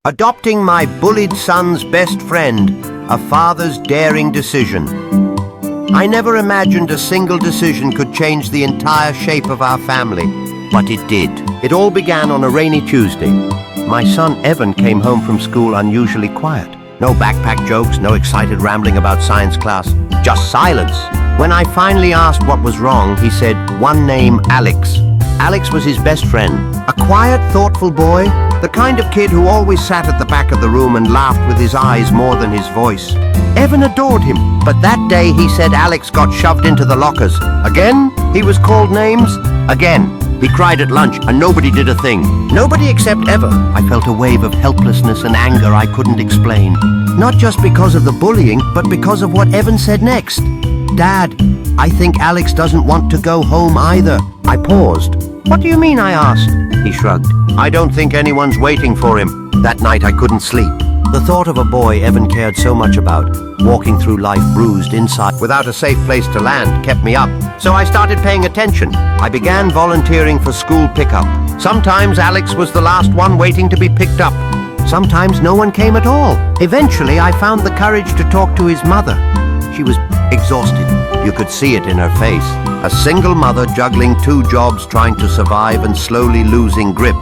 Adopting my bullied son's best friend, a father's daring decision. I never imagined a single decision could change the entire shape of our family, but it did. It all began on a rainy Tuesday. My son Evan came home from school unusually quiet. No backpack jokes, no excited rambling about science class, just silence. When I finally asked what was wrong, he said one name, Alex. Alex was his best friend, a quiet, thoughtful boy, the kind of kid who always sat at the back of the room and laughed with his eyes more than his voice. Evan adored him, but that day he said Alex got shoved into the lockers. Again, he was called names. Again, he cried at lunch and nobody did a thing. Nobody except Evan. I felt a wave of helplessness and anger I couldn't explain. Not just because of the bullying, but because of what Evan said next. Dad, I think Alex doesn't want to go home either. I paused. What do you mean, I asked? He shrugged. I don't think anyone's waiting for him. That night I couldn't sleep. The thought of a boy Evan cared so much about, walking through life bruised inside without a safe place to land, kept me up. So I started paying attention. I began volunteering for school pickup. Sometimes Alex was the last one waiting to be picked up. Sometimes no one came at all. Eventually I found the courage to talk to his mother. She was exhausted. You could see it in her face. A single mother juggling 2 jobs, trying to survive and slowly losing grip.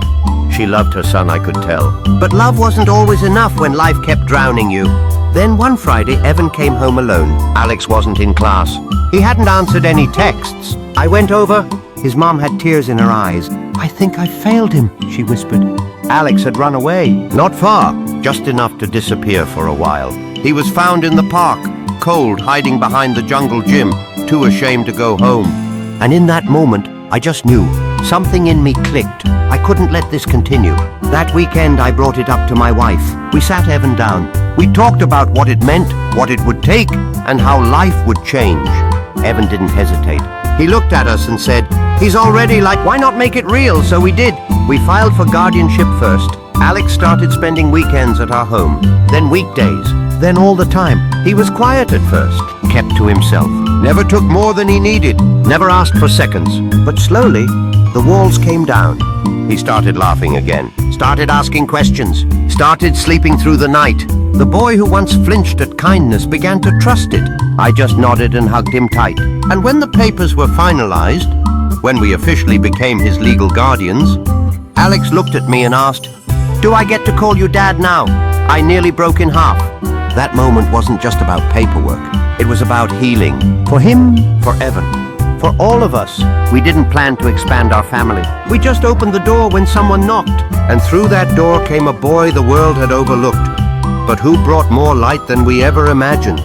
She loved her son, I could tell. But love wasn't always enough when life kept drowning you. Then one Friday, Evan came home alone. Alex wasn't in class. He hadn't answered any texts. I went over. His mom had tears in her eyes. I think I failed him, she whispered. Alex had run away. Not far, just enough to disappear for a while. He was found in the park, cold, hiding behind the jungle gym, too ashamed to go home. And in that moment, I just knew. Something in me clicked. I couldn't let this continue. That weekend, I brought it up to my wife. We sat Evan down. We talked about what it meant, what it would take, and how life would change. Evan didn't hesitate. He looked at us and said, he's already like, why not make it real? So we did. We filed for guardianship first. Alex started spending weekends at our home, then weekdays, then all the time. He was quiet at first, kept to himself, never took more than he needed, never asked for seconds. But slowly, the walls came down. He started laughing again, started asking questions, started sleeping through the night. The boy who once flinched at kindness began to trust it. I just nodded and hugged him tight. And when the papers were finalized, when we officially became his legal guardians, Alex looked at me and asked, "Do I get to call you Dad now?" I nearly broke in half. That moment wasn't just about paperwork. It was about healing. For him, for Evan, for all of us. We didn't plan to expand our family. We just opened the door when someone knocked. And through that door came a boy the world had overlooked, but who brought more light than we ever imagined.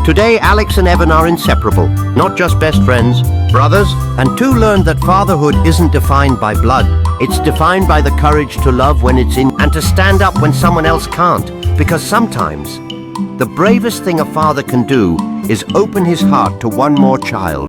Today, Alex and Evan are inseparable, not just best friends, brothers, and two learned that fatherhood isn't defined by blood. It's defined by the courage to love when it's in, and to stand up when someone else can't. Because sometimes, the bravest thing a father can do is open his heart to one more child.